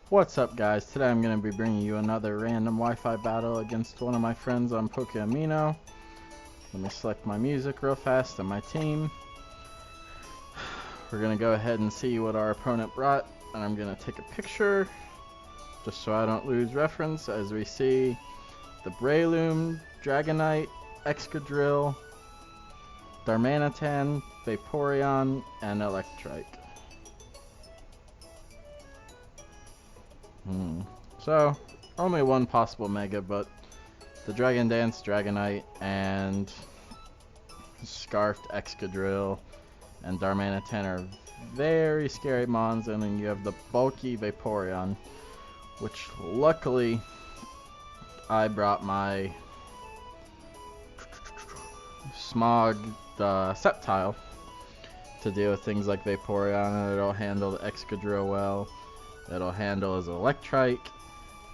What's up, guys? Today I'm going to be bringing you another random Wi-Fi battle against one of my friends on Pokémon. Let me select my music real fast and my team. We're going to go ahead and see what our opponent brought, and I'm going to take a picture just so I don't lose reference. As we see the Breloom, Dragonite, Excadrill, Darmanitan, Vaporeon, and Electrike. So, only one possible Mega, but the Dragon Dance, Dragonite, and Scarfed Excadrill and Darmanitan are very scary mons, and then you have the bulky Vaporeon, which luckily I brought my Smog Sceptile to deal with things like Vaporeon, and it'll handle the Excadrill well. It'll handle as Electrike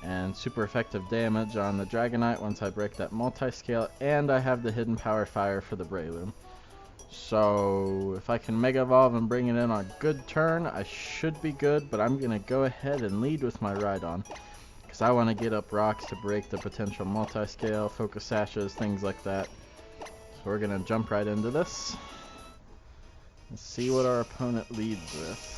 and super effective damage on the Dragonite once I break that multi-scale, and I have the hidden power fire for the Breloom. So if I can Mega Evolve and bring it in on a good turn, I should be good, but I'm going to go ahead and lead with my Rhydon, because I want to get up rocks to break the potential multi-scale, Focus Sashes, things like that. So we're going to jump right into this and see what our opponent leads with.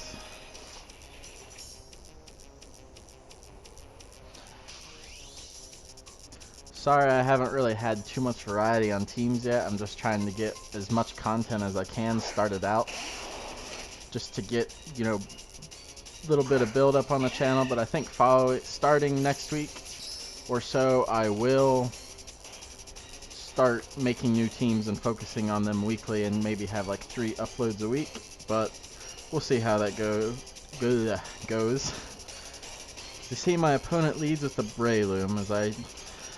Sorry, I haven't really had too much variety on teams yet. I'm just trying to get as much content as I can started out, just to get, you know, a little bit of build up on the channel. But I think starting next week or so, I will start making new teams and focusing on them weekly, and maybe have like 3 uploads a week. But we'll see how that goes. You see, my opponent leads with the Breloom as I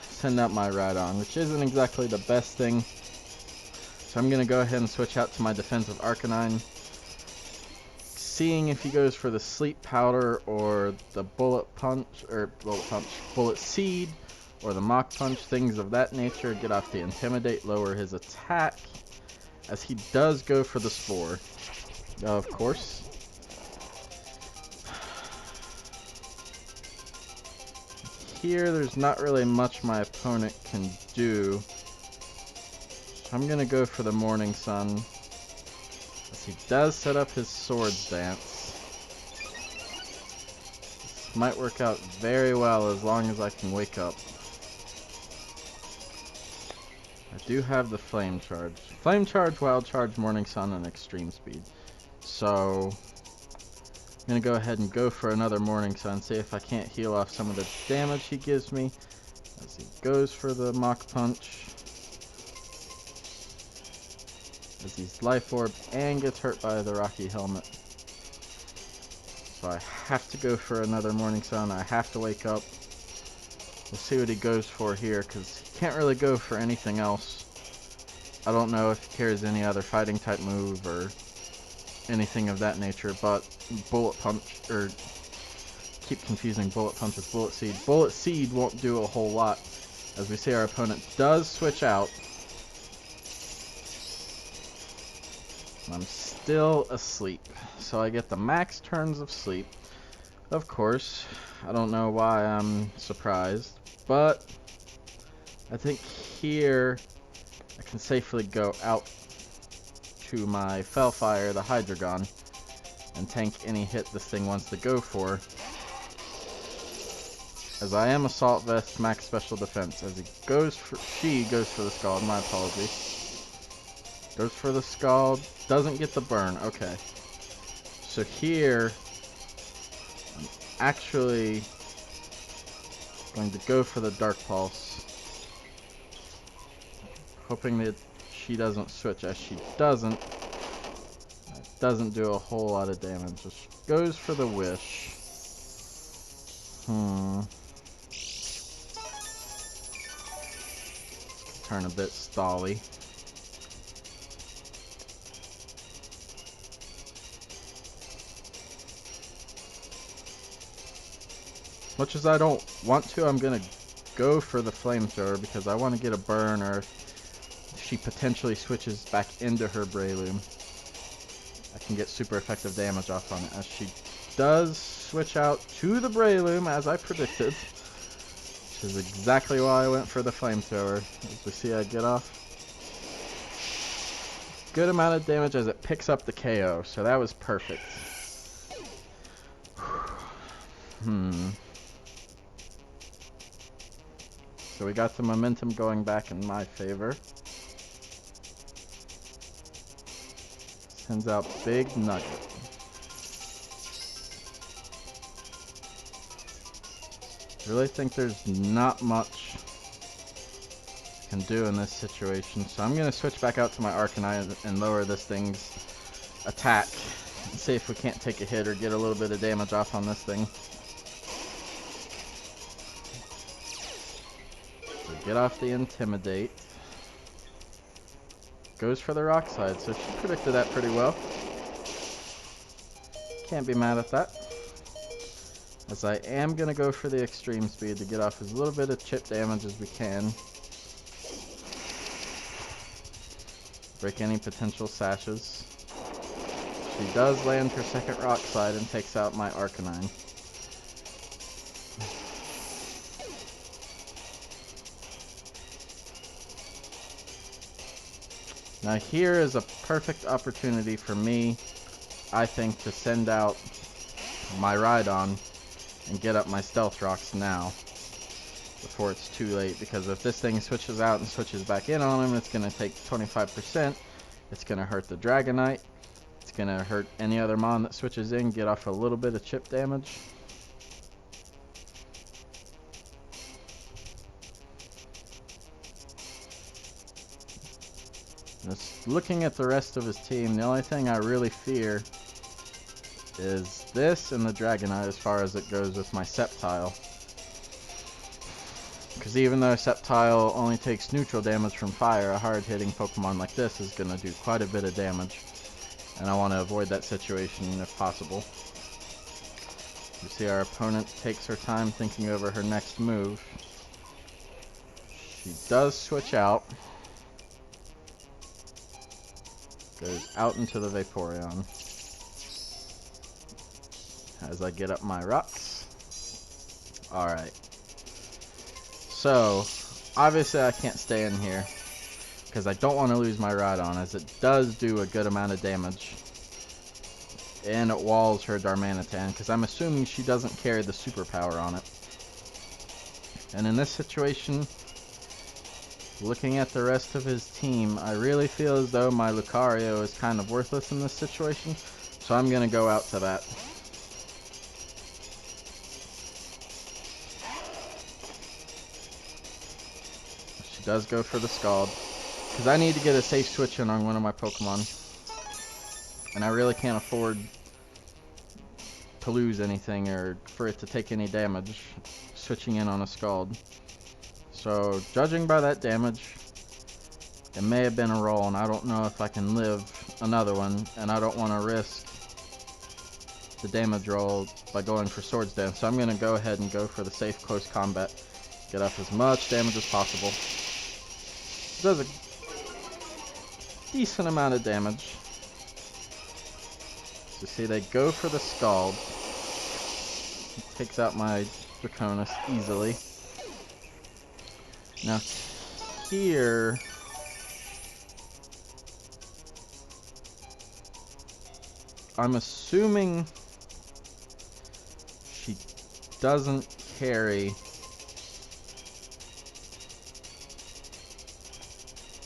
send out my Rhydon, which isn't exactly the best thing. So I'm going to go ahead and switch out to my defensive Arcanine, seeing if he goes for the Sleep Powder or the Bullet Seed, or the Mach Punch, things of that nature. Get off the Intimidate, lower his attack, as he does go for the Spore, of course. Here, there's not really much my opponent can do. So I'm going to go for the Morning Sun, as he does set up his Swords Dance. This might work out very well as long as I can wake up. I do have the Flame Charge. Flame Charge, Wild Charge, Morning Sun, and Extreme Speed. So I'm going to go ahead and go for another Morning Sun, see if I can't heal off some of the damage he gives me, as he goes for the Mach Punch, as he's Life Orb and gets hurt by the Rocky Helmet. So I have to go for another Morning Sun. I have to wake up. We'll see what he goes for here, because he can't really go for anything else. I don't know if he carries any other fighting type move or anything of that nature, but Bullet Punch, or keep confusing Bullet Punch with Bullet Seed. Bullet Seed won't do a whole lot, as we see our opponent does switch out. I'm still asleep, so I get the max turns of sleep. Of course, I don't know why I'm surprised, but I think here I can safely go out to my Fellfire, the Hydreigon, and tank any hit this thing wants to go for, as I am Assault Vest, max special defense. As she goes for the Scald, my apologies. Goes for the Scald, doesn't get the burn, okay. So here, I'm actually going to go for the Dark Pulse, hoping that she doesn't switch. As she doesn't, it doesn't do a whole lot of damage. Just goes for the Wish. Turn a bit stally. Much as I don't want to, I'm gonna go for the Flamethrower, because I want to get a burn, or if she potentially switches back into her Breloom, I can get super effective damage off on it. As she does switch out to the Breloom as I predicted, which is exactly why I went for the flamethrower. As we see, I get off good amount of damage as it picks up the KO, so that was perfect. So we got the momentum going back in my favor. Sends out Big Nugget. Really think there's not much I can do in this situation, so I'm going to switch back out to my Arcanine and lower this thing's attack and see if we can't take a hit or get a little bit of damage off on this thing. So get off the Intimidate. Goes for the Rock Slide, so she predicted that pretty well. Can't be mad at that. As I am going to go for the Extreme Speed to get off as little bit of chip damage as we can. Break any potential sashes. She does land her second Rock Slide and takes out my Arcanine. Now here is a perfect opportunity for me, I think, to send out my Rhydon and get up my Stealth Rocks now, before it's too late, because if this thing switches out and switches back in on him, it's going to take 25%, it's going to hurt the Dragonite, it's going to hurt any other Mon that switches in, get off a little bit of chip damage. Just looking at the rest of his team, the only thing I really fear is this and the Dragonite as far as it goes with my Sceptile. Because even though Sceptile only takes neutral damage from fire, a hard-hitting Pokemon like this is going to do quite a bit of damage. And I want to avoid that situation if possible. You see our opponent takes her time thinking over her next move. She does switch out. Goes out into the Vaporeon. As I get up my rocks. Alright. So, obviously I can't stay in here, because I don't want to lose my Rhydon, as it does do a good amount of damage. And it walls her Darmanitan, because I'm assuming she doesn't carry the superpower on it. And in this situation, looking at the rest of his team, I really feel as though my Lucario is kind of worthless in this situation, so I'm going to go out to that. She does go for the Scald, because I need to get a safe switch in on one of my Pokemon, and I really can't afford to lose anything or for it to take any damage switching in on a Scald. So, judging by that damage, it may have been a roll, and I don't know if I can live another one, and I don't want to risk the damage roll by going for Swords Dance, so I'm going to go ahead and go for the safe close combat, get up as much damage as possible. It does a decent amount of damage. So see, they go for the Scald. It takes out my Draconis easily. Now here, I'm assuming she doesn't carry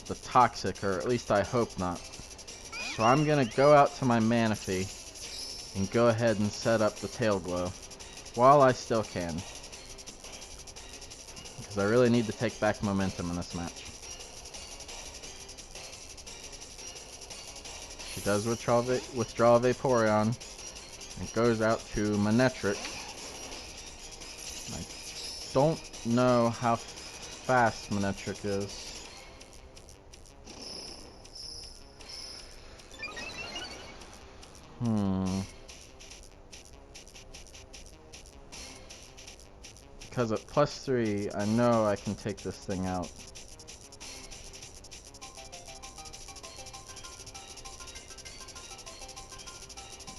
the Toxic, or at least I hope not. So I'm going to go out to my Manaphy and go ahead and set up the Tail Glow while I still can. Because I really need to take back momentum in this match. She does withdraw Vaporeon and goes out to Manectric. I don't know how fast Manectric is. Because at +3, I know I can take this thing out.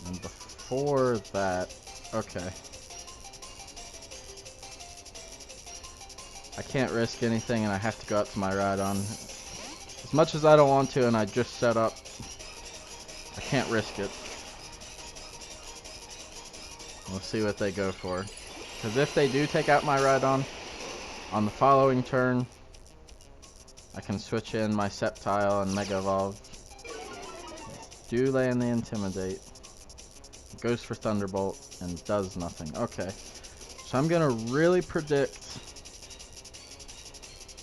And before that, okay. I can't risk anything and I have to go out to my Rhydon. As much as I don't want to and I just set up, I can't risk it. We'll see what they go for. Because if they do take out my Rhydon, on the following turn, I can switch in my Sceptile and Mega Evolve. Do land the Intimidate. Goes for Thunderbolt and does nothing. Okay. So I'm going to really predict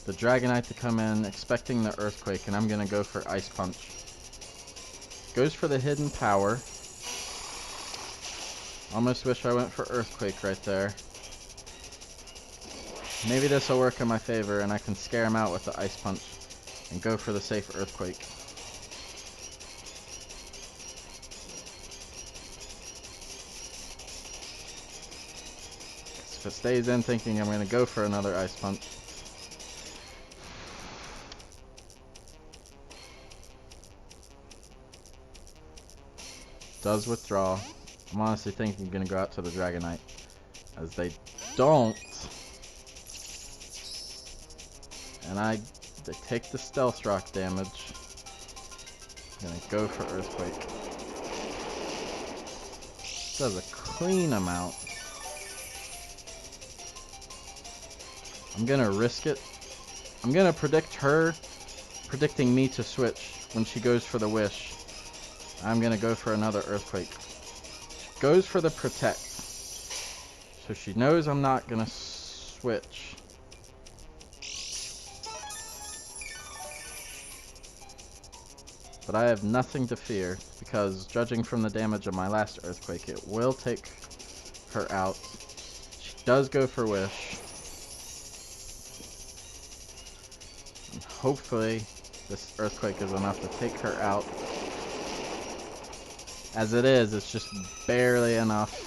the Dragonite to come in, expecting the Earthquake, and I'm going to go for Ice Punch. Goes for the Hidden Power. Almost wish I went for Earthquake right there. Maybe this will work in my favor and I can scare him out with the Ice Punch and go for the safe Earthquake. If it stays in thinking I'm going to go for another Ice Punch. Does withdraw. I'm honestly thinking I'm going to go out to the Dragonite. As they don't. And they take the Stealth Rock damage. I'm going to go for Earthquake. Does a clean amount. I'm going to risk it. I'm going to predict her predicting me to switch when she goes for the Wish. I'm going to go for another Earthquake. She goes for the Protect. So she knows I'm not going to switch. But I have nothing to fear, because judging from the damage of my last Earthquake, it will take her out. She does go for Wish. And hopefully, this Earthquake is enough to take her out. As it is, it's just barely enough.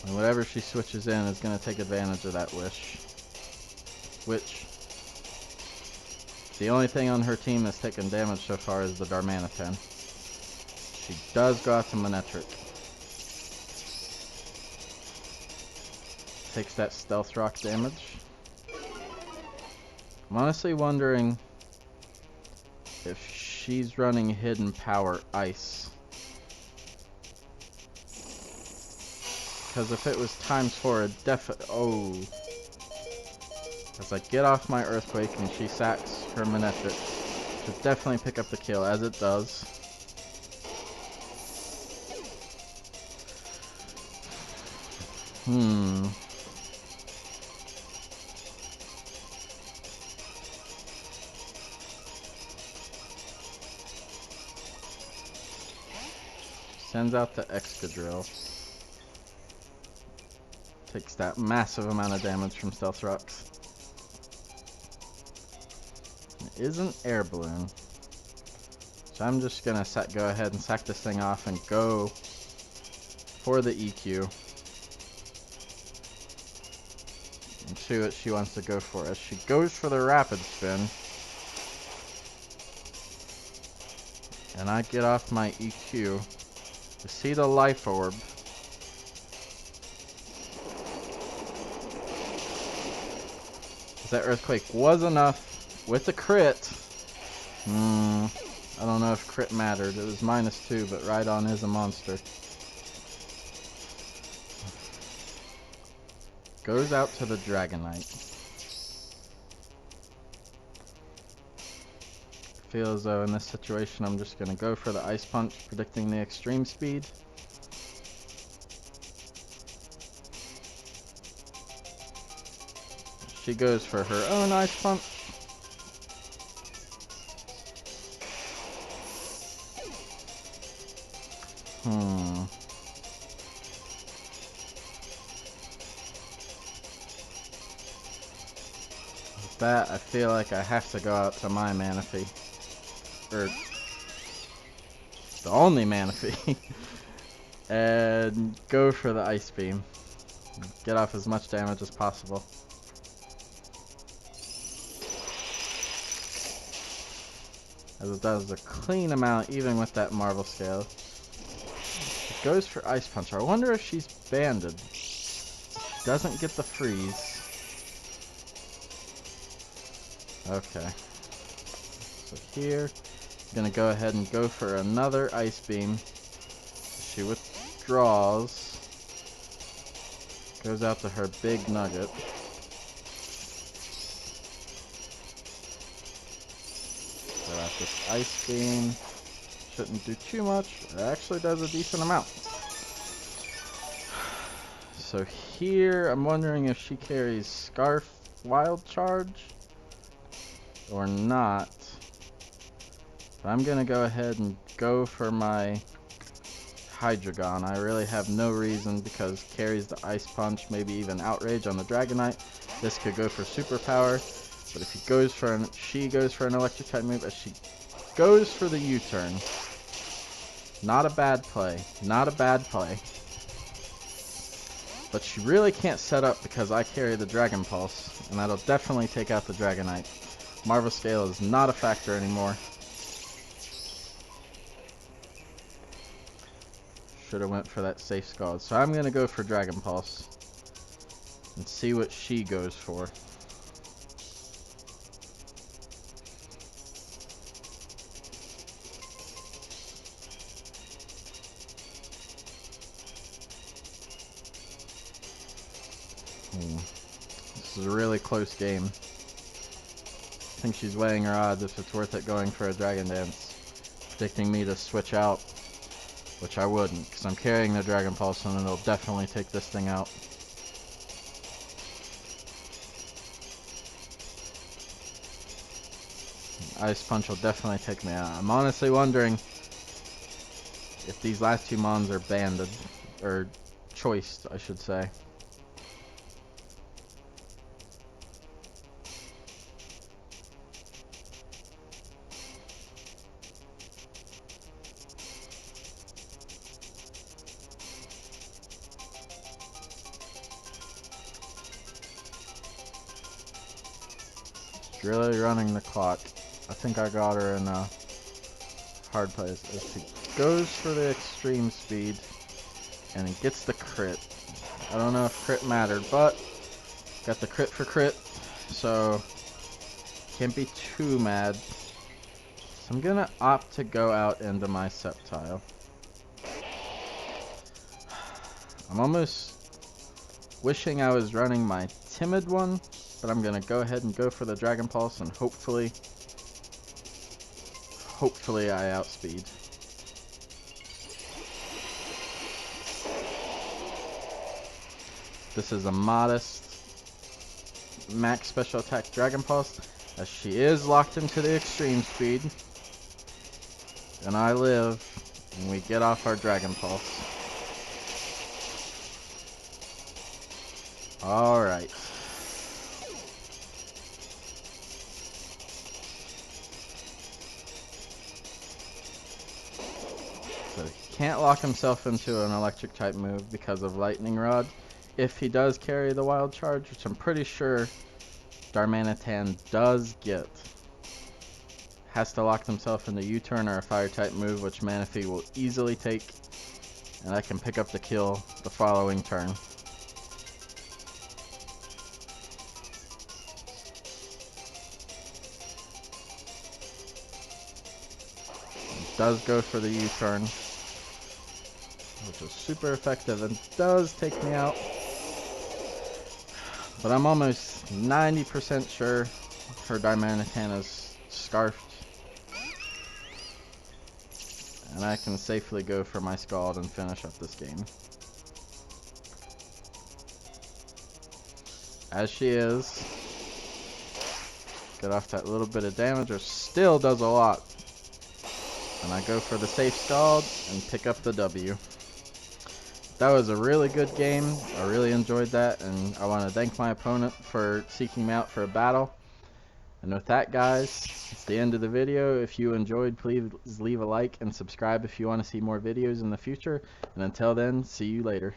And whatever she switches in is going to take advantage of that Wish. Which... the only thing on her team that's taken damage so far is the Darmanitan. She does go out to Manectric. Takes that Stealth Rock damage. I'm honestly wondering if she's running Hidden Power Ice. Because if it was ×4, it oh. As I get off my Earthquake and she sacks her Manectric, should definitely pick up the kill, as it does. Sends out the Excadrill. Takes that massive amount of damage from Stealth Rocks. It is an Air Balloon. So I'm just gonna go ahead and sack this thing off and go for the EQ. And see what she wants to go for. As she goes for the Rapid Spin. And I get off my EQ to see the Life Orb. That Earthquake was enough with the crit. I don't know if crit mattered. It was -2, but Rhydon is a monster. Goes out to the Dragonite. Feel as though in this situation I'm just going to go for the Ice Punch, predicting the extreme speed. She goes for her own Ice Punch. With that, I feel like I have to go out to my Manaphy. Or the only Manaphy. And go for the Ice Beam. Get off as much damage as possible. As it does a clean amount, even with that Marvel Scale. It goes for Ice Punch. I wonder if she's banded. doesn't get the freeze. Okay. So here, gonna go ahead and go for another Ice Beam. She withdraws. Goes out to her big nugget. Go out this Ice Beam. Shouldn't do too much. It actually does a decent amount. So here, I'm wondering if she carries Scarf Wild Charge or not. But I'm gonna go ahead and go for my Hydreigon. I really have no reason because carries the Ice Punch, maybe even Outrage on the Dragonite. This could go for Superpower, but if she goes for an Electric type move, as she goes for the U-turn. Not a bad play. Not a bad play. But she really can't set up because I carry the Dragon Pulse, and that'll definitely take out the Dragonite. Marvel Scale is not a factor anymore. Should have went for that safe Scald. So I'm gonna go for Dragon Pulse and see what she goes for. This is a really close game. I think she's weighing her odds if it's worth it going for a Dragon Dance. Predicting me to switch out, which I wouldn't, because I'm carrying the Dragon Pulse and it'll definitely take this thing out. Ice Punch will definitely take me out. I'm honestly wondering if these last two mons are banded, or choiced, I should say. Really running the clock. I think I got her in a hard place. As she goes for the extreme speed and it gets the crit. I don't know if crit mattered, but got the crit for crit, so can't be too mad. So I'm gonna opt to go out into my Sceptile. I'm almost wishing I was running my timid one, but I'm gonna go ahead and go for the Dragon Pulse and hopefully I outspeed. This is a modest max special attack Dragon Pulse, as she is locked into the extreme speed. And I live, and we get off our Dragon Pulse. Alright. So he can't lock himself into an electric type move because of Lightning Rod. If he does carry the Wild Charge, which I'm pretty sure Darmanitan does get, has to lock himself into U-turn or a fire type move, which Manaphy will easily take, and I can pick up the kill the following turn. Does go for the U-turn, which is super effective and does take me out. But I'm almost 90% sure her Darmanitan is scarfed. And I can safely go for my Scald and finish up this game. As she is. Get off that little bit of damage, or still does a lot. And I go for the safe Scald and pick up the W. That was a really good game. I really enjoyed that, and I want to thank my opponent for seeking me out for a battle. And with that, guys, it's the end of the video. If you enjoyed, please leave a like and subscribe if you want to see more videos in the future. And until then, see you later.